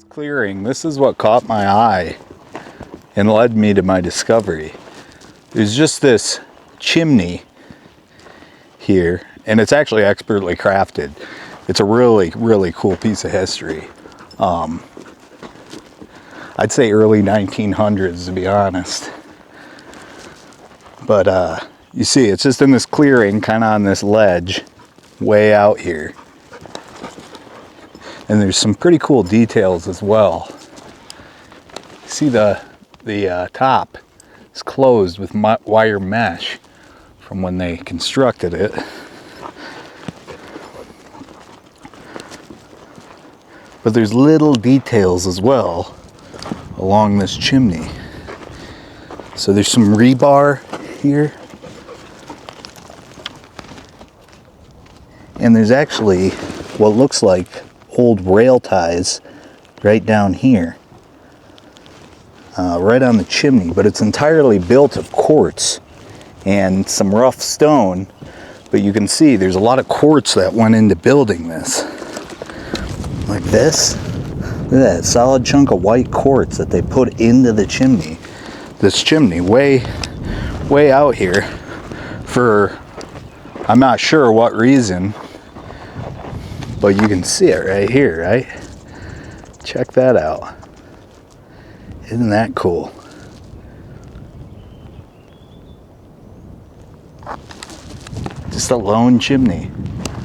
clearing, this is what caught my eye and led me to my discovery. There's just this chimney here, and it's actually expertly crafted. It's a really, really cool piece of history. I'd say early 1900s, to be honest. But you see, it's just in this clearing, kind of on this ledge, way out here. And there's some pretty cool details as well. See the top is closed with wire mesh from when they constructed it. But there's little details as well along this chimney. So there's some rebar here. And there's actually what looks like old rail ties right down here. Right on the chimney, but it's entirely built of quartz and some rough stone. But you can see there's a lot of quartz that went into building this. Like this. Look at that solid chunk of white quartz that they put into the chimney. This chimney way out here for I'm not sure what reason, but you can see it right here, right? Check that out. Isn't that cool? Just a lone chimney.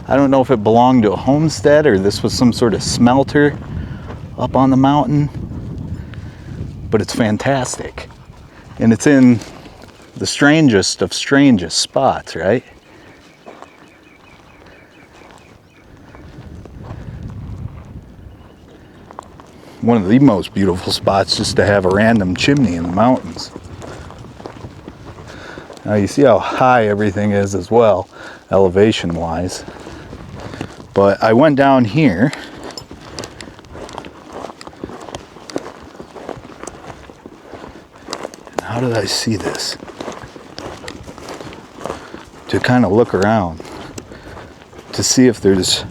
I don't know if it belonged to a homestead or this was some sort of smelter up on the mountain, but it's fantastic. And it's in the strangest of strangest spots, right? One of the most beautiful spots just to have a random chimney in the mountains. Now you see how high everything is as well, elevation wise. But I went down here. How did I see this? To kind of look around to see if there's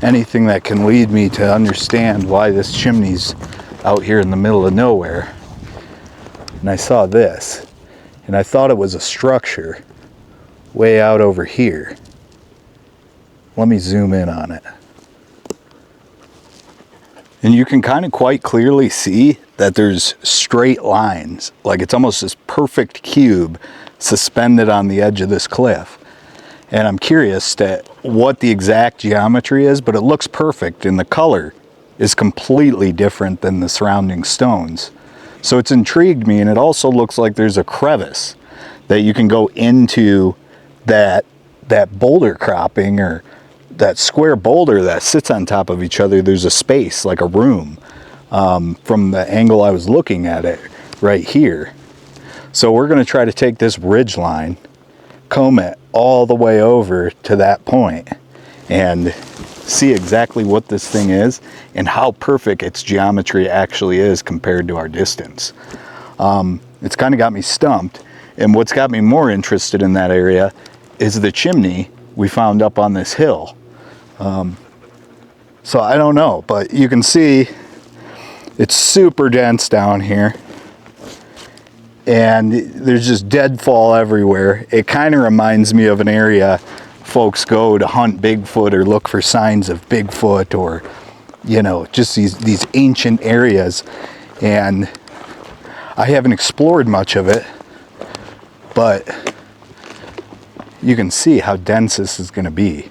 anything that can lead me to understand why this chimney's out here in the middle of nowhere. And I saw this, and I thought it was a structure way out over here. Let me zoom in on it. And you can kind of quite clearly see that there's straight lines, like it's almost this perfect cube suspended on the edge of this cliff. And I'm curious to what the exact geometry is, but it looks perfect, and the color is completely different than the surrounding stones. So it's intrigued me, and it also looks like there's a crevice that you can go into that boulder cropping, or that square boulder that sits on top of each other. There's a space, like a room, from the angle I was looking at it right here. So we're going to try to take this ridge line, comb it all the way over to that point, and see exactly what this thing is and how perfect its geometry actually is compared to our distance. It's kind of got me stumped, and what's got me more interested in that area is the chimney we found up on this hill. So I don't know, but you can see it's super dense down here. And there's just deadfall everywhere. It kind of reminds me of an area folks go to hunt Bigfoot or look for signs of Bigfoot, or, you know, just these ancient areas. And I haven't explored much of it, but you can see how dense this is going to be.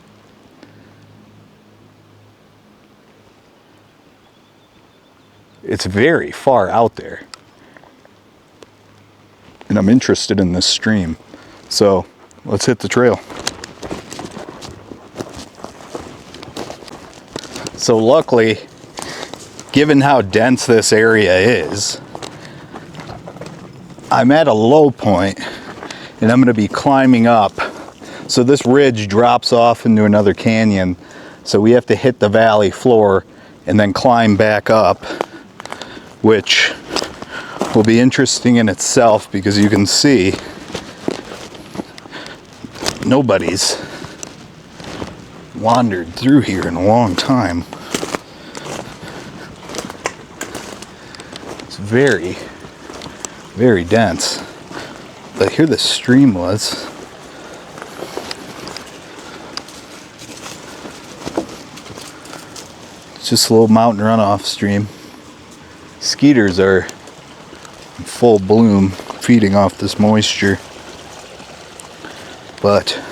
It's very far out there. And I'm interested in this stream. So let's hit the trail. So luckily, given how dense this area is, I'm at a low point, and I'm going to be climbing up. So this ridge drops off into another canyon. So we have to hit the valley floor and then climb back up, which will be interesting in itself, because you can see nobody's wandered through here in a long time. very, very dense. But here the stream was. It's just a little mountain runoff stream. Skeeters are in full bloom, feeding off this moisture. But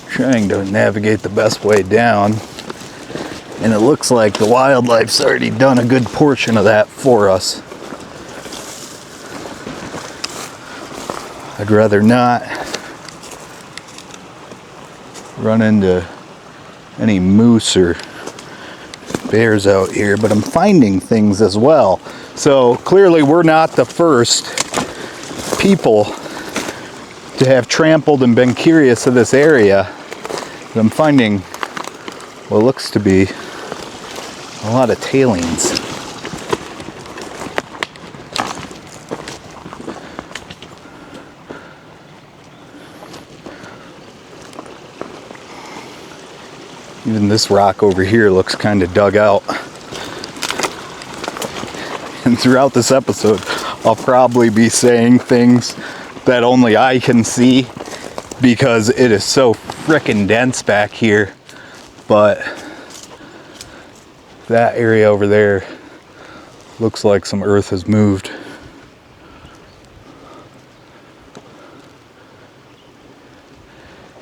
trying to navigate the best way down. And it looks like the wildlife's already done a good portion of that for us. I'd rather not run into any moose or bears out here, but I'm finding things as well. So clearly we're not the first people to have trampled and been curious of this area. But I'm finding what looks to be a lot of tailings. Even this rock over here looks kind of dug out. And throughout this episode, I'll probably be saying things that only I can see because it is so frickin' dense back here. But that area over there looks like some earth has moved.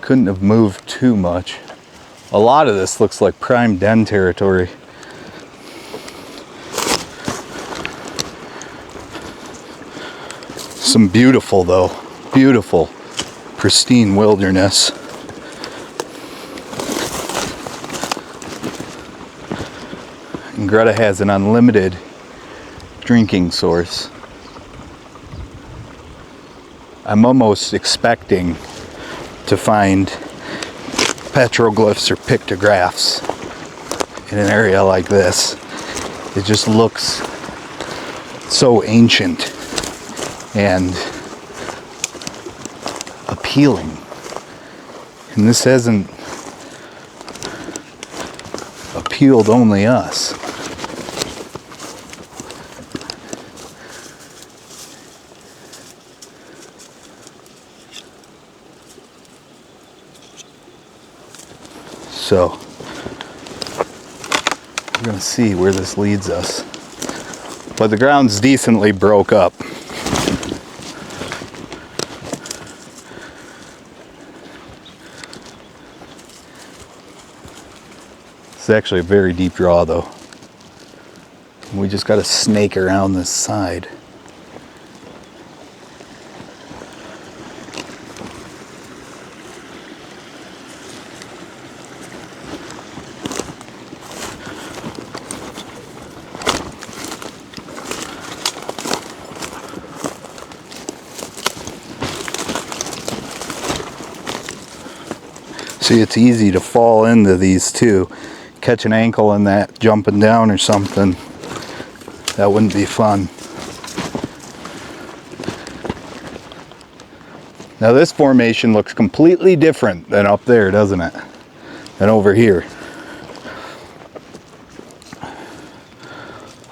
Couldn't have moved too much. A lot of this looks like prime den territory. Some beautiful, though, beautiful, pristine wilderness. And Greta has an unlimited drinking source. I'm almost expecting to find petroglyphs or pictographs in an area like this. It just looks so ancient and appealing. And this hasn't appealed only us. So we're going to see where this leads us. But the ground's decently broke up. It's actually a very deep draw though. We just got to snake around this side. See, it's easy to fall into these too. Catch an ankle in that jumping down or something. That wouldn't be fun. Now this formation looks completely different than up there, doesn't it? Than over here.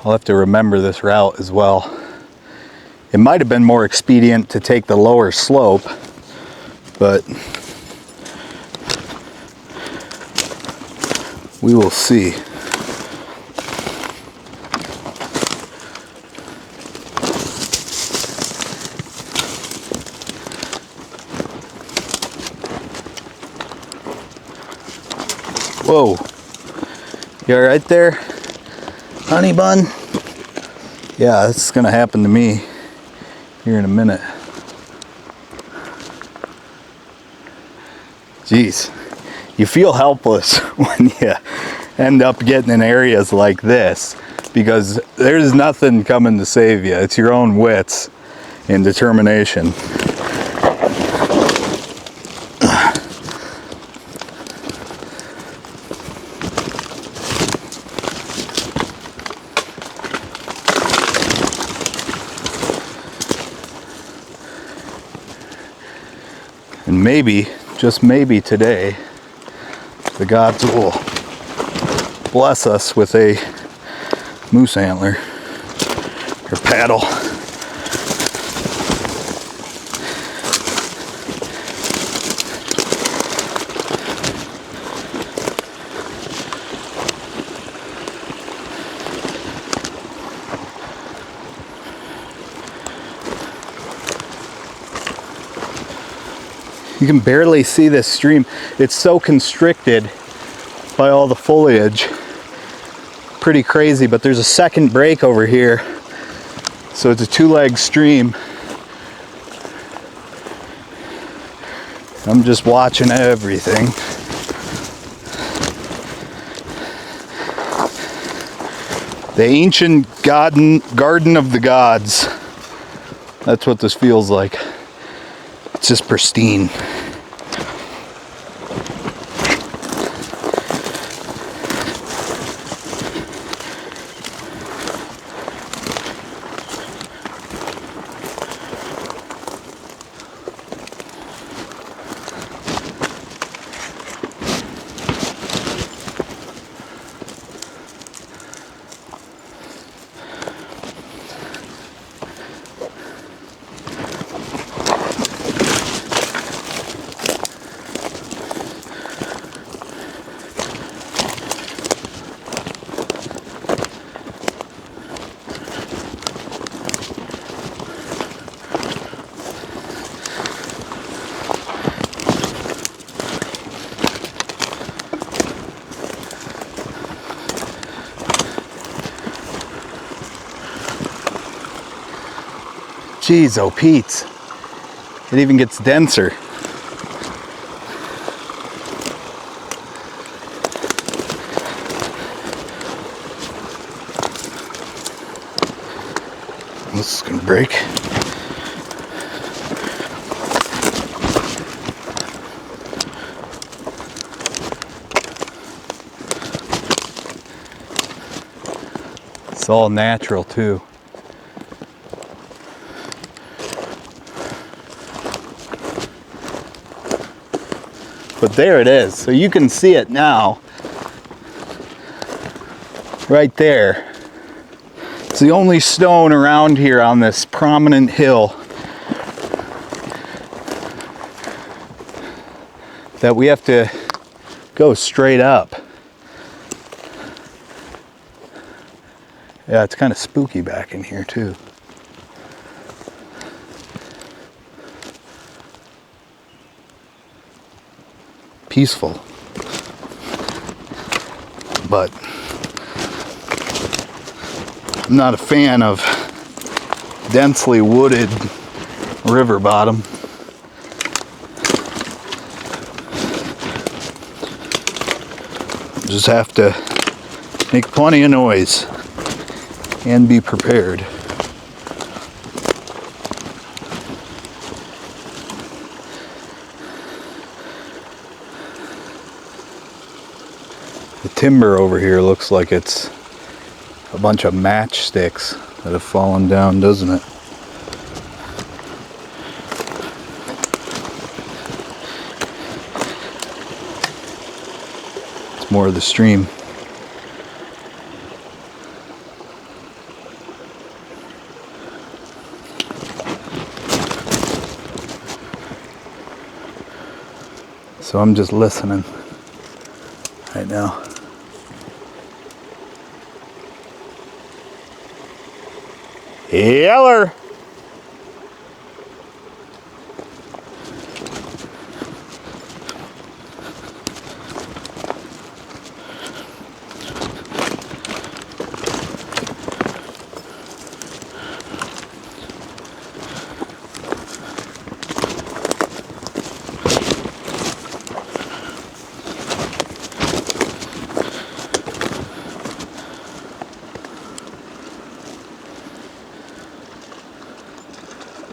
I'll have to remember this route as well. It might have been more expedient to take the lower slope, but we will see. Whoa. You all right there, honey bun? Yeah, this is gonna happen to me here in a minute. Jeez. You feel helpless when you end up getting in areas like this because there's nothing coming to save you. It's your own wits and determination. And maybe, just maybe today, the gods will bless us with a moose antler. or paddle. You can barely see this stream. It's so constricted by all the foliage. Pretty crazy, but there's a second break over here. So it's a two-leg stream. I'm just watching everything. The ancient garden of the gods. That's what this feels like. It's just pristine. Jeez, oh Pete's. It even gets denser. This is gonna break. It's all natural too. But there it is. So you can see it now. Right there. It's the only stone around here on this prominent hill that we have to go straight up. Yeah, it's kind of spooky back in here too. Peaceful, but I'm not a fan of densely wooded river bottom. Just have to make plenty of noise and be prepared. The timber over here looks like it's a bunch of matchsticks that have fallen down, doesn't it? It's more of the stream. So I'm just listening right now. Yeller!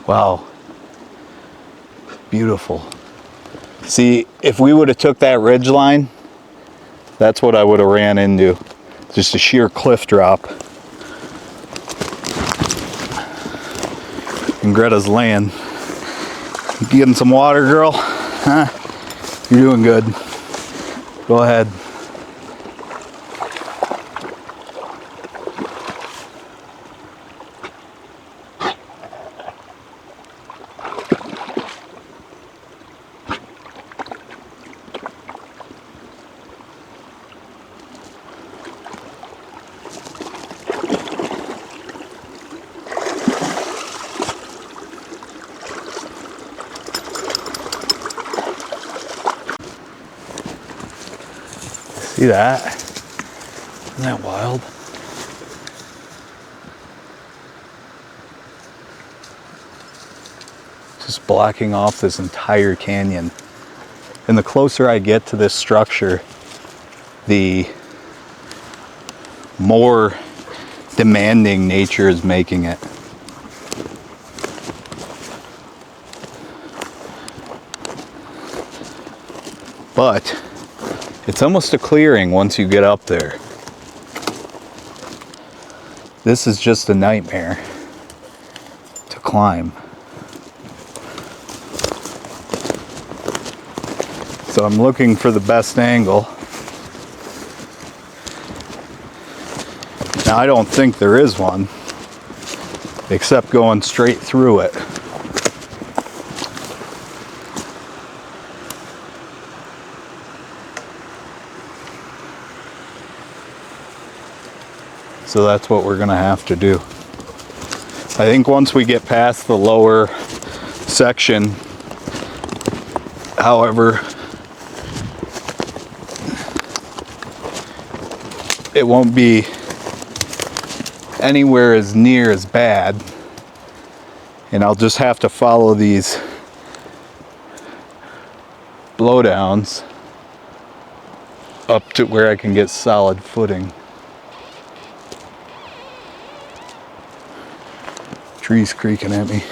Wow, beautiful. See, if we would have took that ridge line, that's what I would have ran into. Just a sheer cliff drop. In Greta's land. You getting some water, girl? Huh? You're doing good. Go ahead. See that? Isn't that wild? Just blocking off this entire canyon. And the closer I get to this structure, the more demanding nature is making it. But it's almost a clearing once you get up there. This is just a nightmare to climb. So I'm looking for the best angle. Now I don't think there is one, except going straight through it. So that's what we're gonna have to do. I think once we get past the lower section, however, it won't be anywhere as near as bad, and I'll just have to follow these blowdowns up to where I can get solid footing. Trees creaking at me.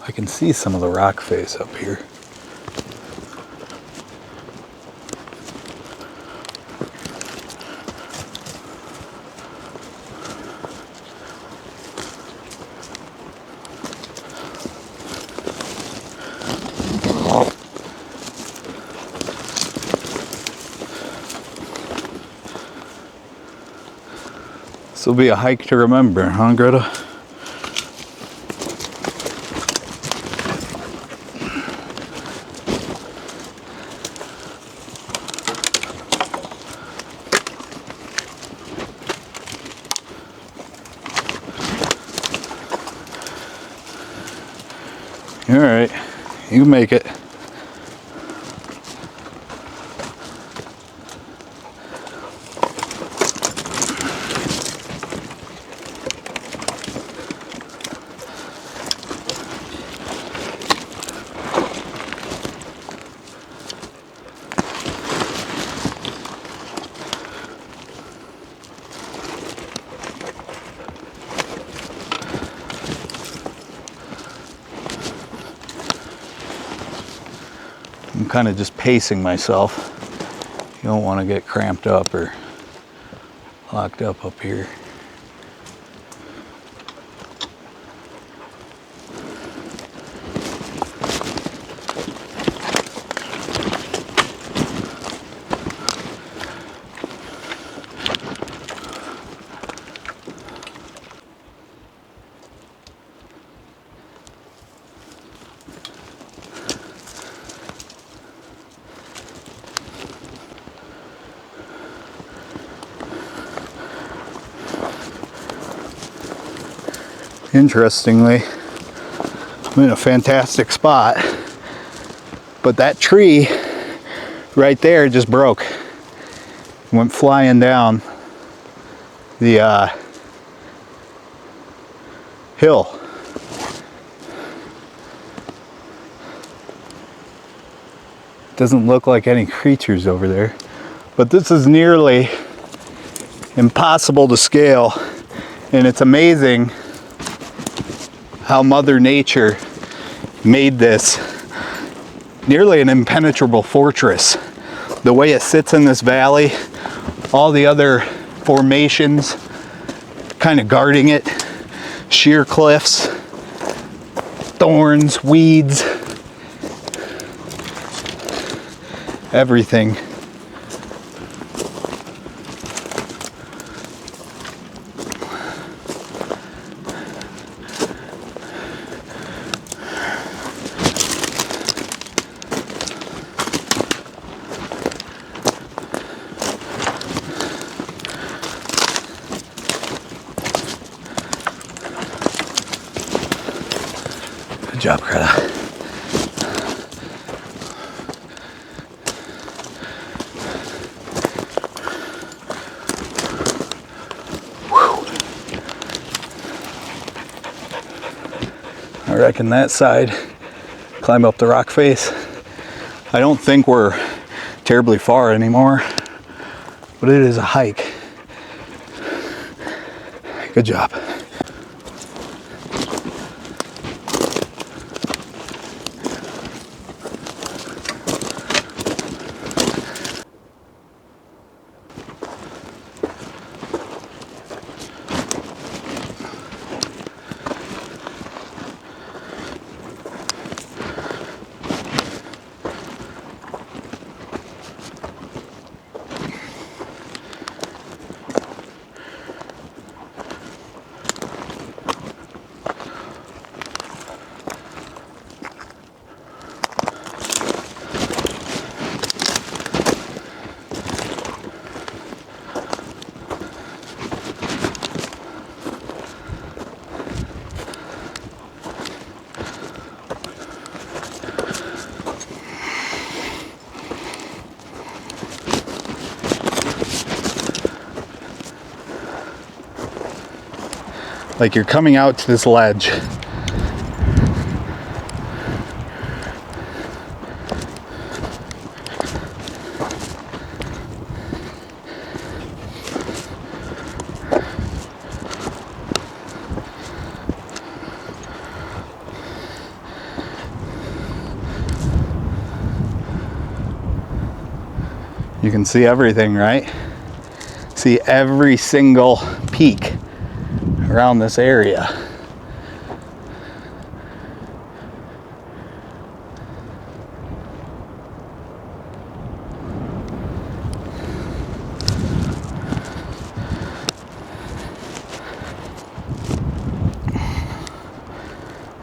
I can see some of the rock face up here. This will be a hike to remember, huh, Greta? All right, you make it. I'm kind of just pacing myself. You don't want to get cramped up or locked up here. Interestingly, I'm in a fantastic spot, but that tree right there just broke. Went flying down the hill. Doesn't look like any creatures over there, but this is nearly impossible to scale, and it's amazing how Mother Nature made this nearly an impenetrable fortress. The way it sits in this valley, all the other formations kind of guarding it, sheer cliffs, thorns, weeds, everything. job, Greta. I reckon that side, climb up the rock face. I don't think we're terribly far anymore, but it is a hike. Good job. Like you're coming out to this ledge. You can see everything, right? See every single peak around this area.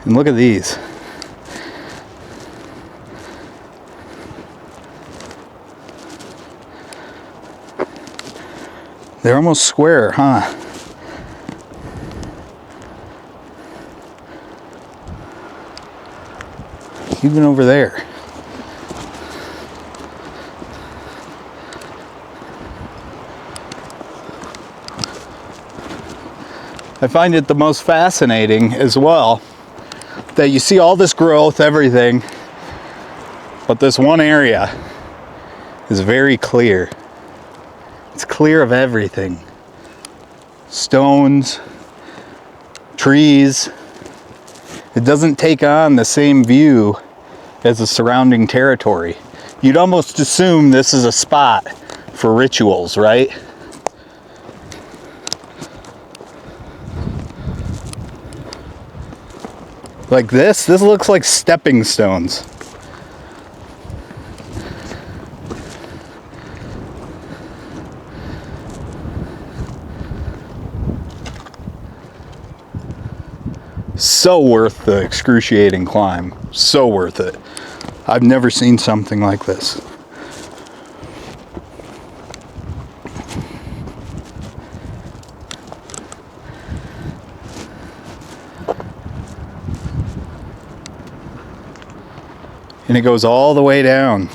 And look at these. They're almost square, huh? Even over there. I find it the most fascinating as well that you see all this growth, everything, but this one area is very clear. It's clear of everything. Stones, trees. It doesn't take on the same view as the surrounding territory. You'd almost assume this is a spot for rituals, right? Like this looks like stepping stones. So worth the excruciating climb. So worth it. I've never seen something like this. And it goes all the way down.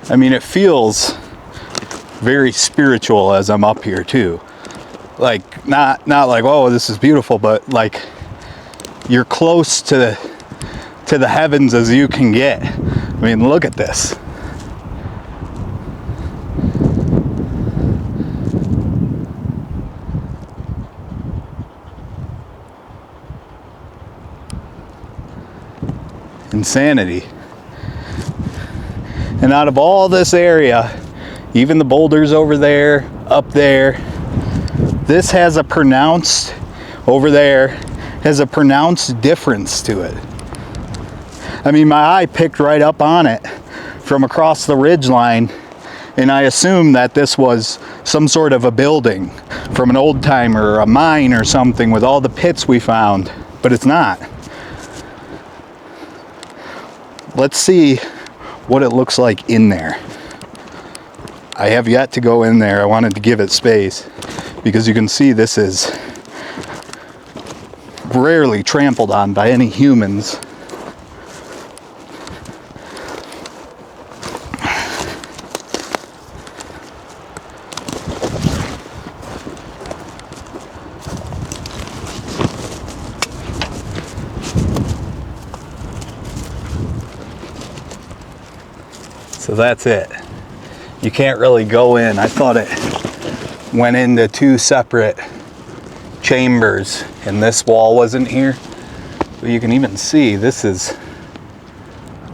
I mean, it feels very spiritual as I'm up here too. Like not like, oh, this is beautiful, but like you're close to the heavens as you can get. I mean, look at this. Insanity. And out of all this area, even the boulders over there, up there, this has a pronounced, over there, has a pronounced difference to it. I mean, my eye picked right up on it from across the ridge line, and I assumed that this was some sort of a building from an old timer or a mine or something with all the pits we found, but it's not. let's see what it looks like in there. I have yet to go in there. I wanted to give it space because you can see this is rarely trampled on by any humans. So that's it. You can't really go in. I thought it went into two separate chambers and this wall wasn't here. But you can even see this is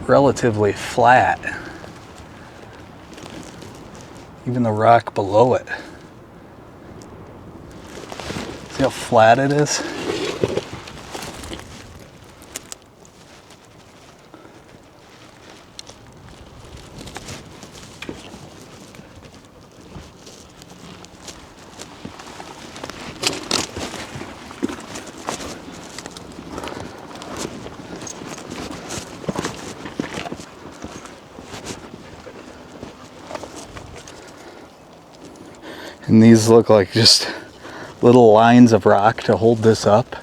relatively flat. Even the rock below it. See how flat it is? And these look like just little lines of rock to hold this up.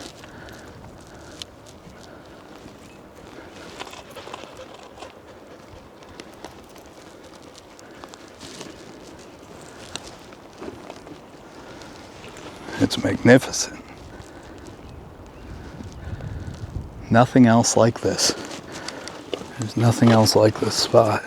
It's magnificent. Nothing else like this. There's nothing else like this spot.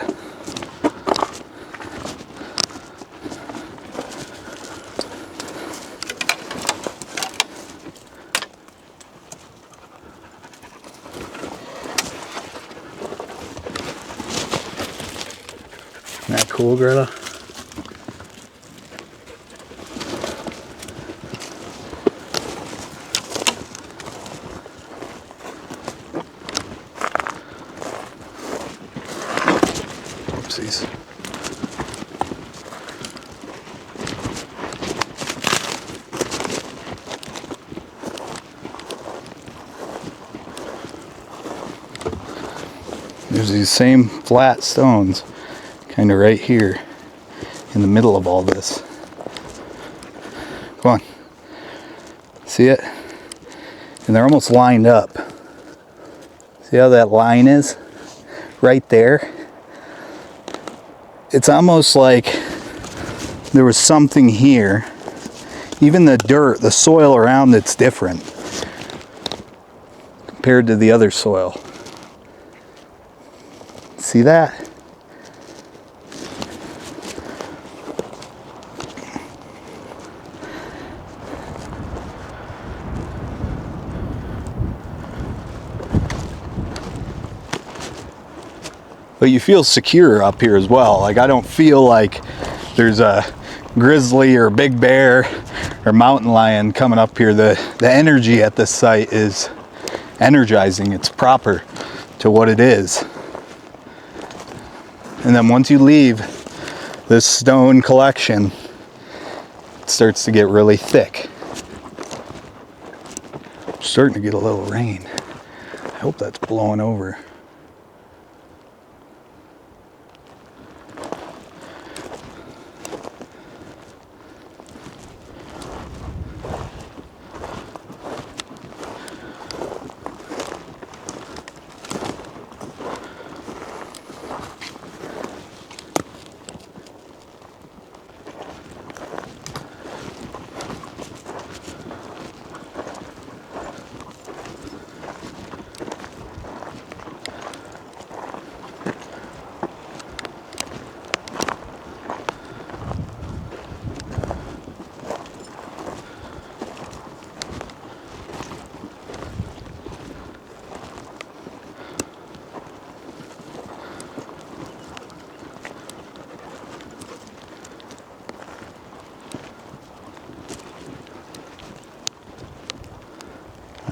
Isn't that cool, Greta? Oopsies. There's these same flat stones kind of right here in the middle of all this. Come on. See it? And they're almost lined up. See how that line is? Right there. It's almost like there was something here. Even the dirt, the soil around it's different compared to the other soil. See that? But you feel secure up here as well. Like I don't feel like there's a grizzly or big bear or mountain lion coming up here. The energy at this site is energizing. It's proper to what it is. And then once you leave this stone collection, it starts to get really thick. It's starting to get a little rain. I hope that's blowing over.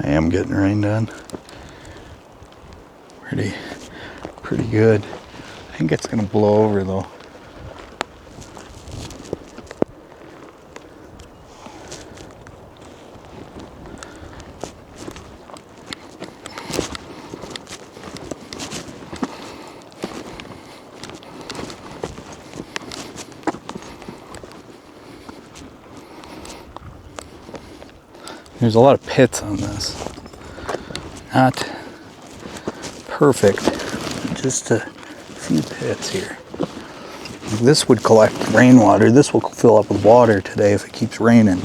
I am getting rained on. Pretty good. I think it's gonna blow over though. There's a lot of pits on this. Not perfect, just a few pits here. This would collect rainwater. This will fill up with water today if it keeps raining.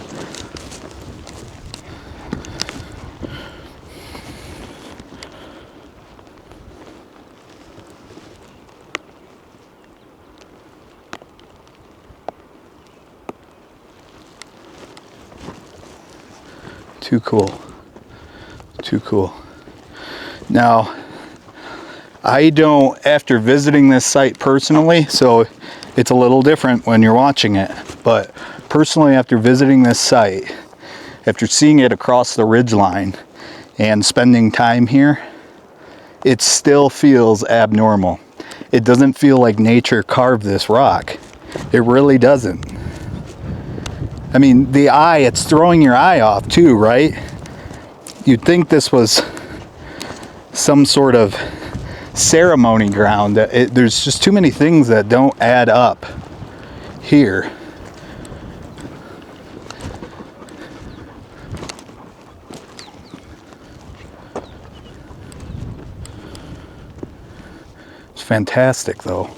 Too cool. Too cool. Now, I don't, after visiting this site personally, so it's a little different when you're watching it, but personally after visiting this site, after seeing it across the ridgeline and spending time here, it still feels abnormal. It doesn't feel like nature carved this rock. It really doesn't. I mean, the eye, it's throwing your eye off too, right? You'd think this was some sort of ceremony ground. There's just too many things that don't add up here. It's fantastic though.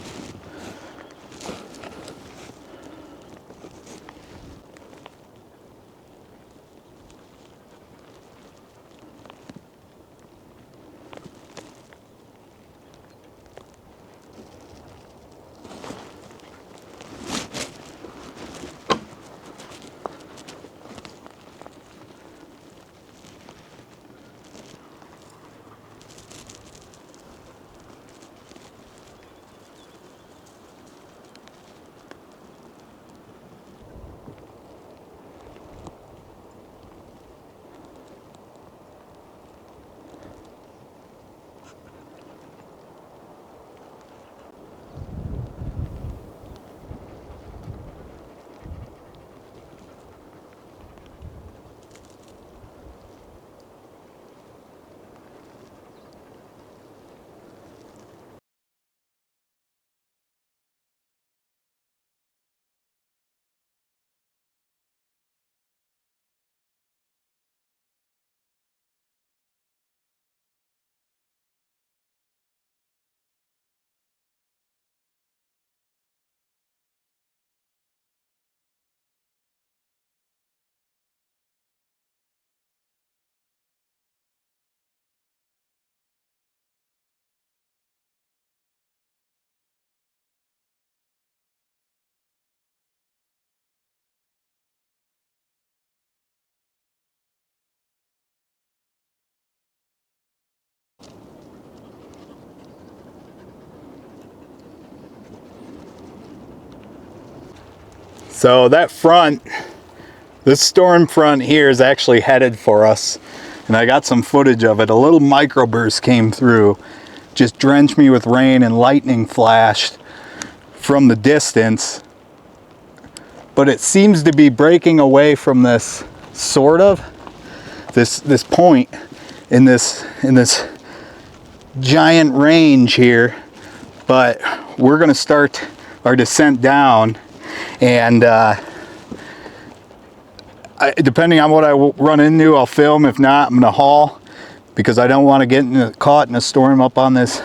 So that front, this storm front here is actually headed for us. And I got some footage of it. A little microburst came through, just drenched me with rain, and lightning flashed from the distance. But it seems to be breaking away from this sort of, this point in this giant range here. But we're gonna start our descent down, and depending on what I run into, I'll film. If not, I'm gonna haul, because I don't want to get caught in a storm up on this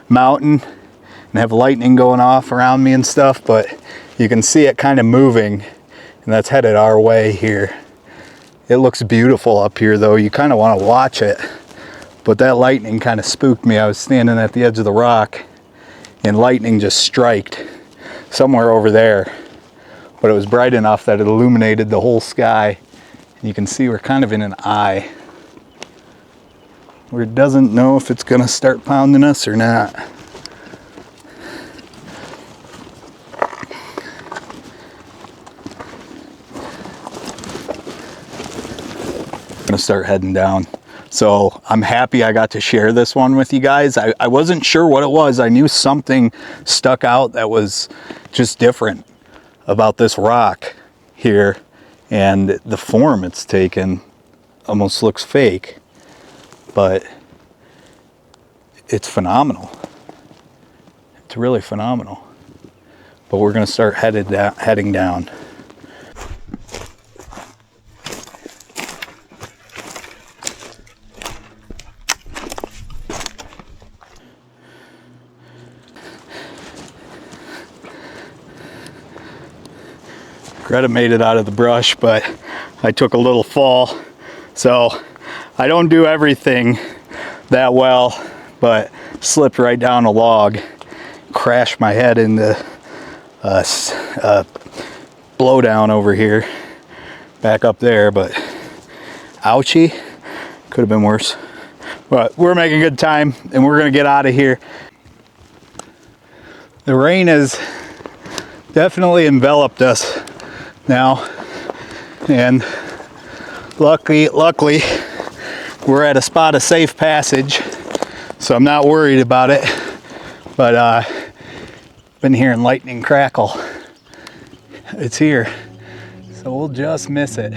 mountain and have lightning going off around me and stuff. But you can see it kind of moving, and that's headed our way here. It looks beautiful up here though. You kind of want to watch it, but that lightning kind of spooked me. I was standing at the edge of the rock and lightning just striked somewhere over there, but it was bright enough that it illuminated the whole sky. And you can see we're kind of in an eye where it doesn't know if it's gonna start pounding us or not. I'm gonna start heading down. So I'm happy I got to share this one with you guys. I wasn't sure what it was. I knew something stuck out that was just different about this rock here, and the form it's taken almost looks fake, but it's phenomenal. It's really phenomenal. But we're gonna start heading down. Greta made it out of the brush, but I took a little fall. So I don't do everything that well, but slipped right down a log, crashed my head into a blowdown over here, back up there, but ouchie, could have been worse. But we're making good time and we're gonna get out of here. The rain has definitely enveloped us now, and luckily we're at a spot of safe passage, so I'm not worried about it. But been hearing lightning crackle. It's here, so we'll just miss it.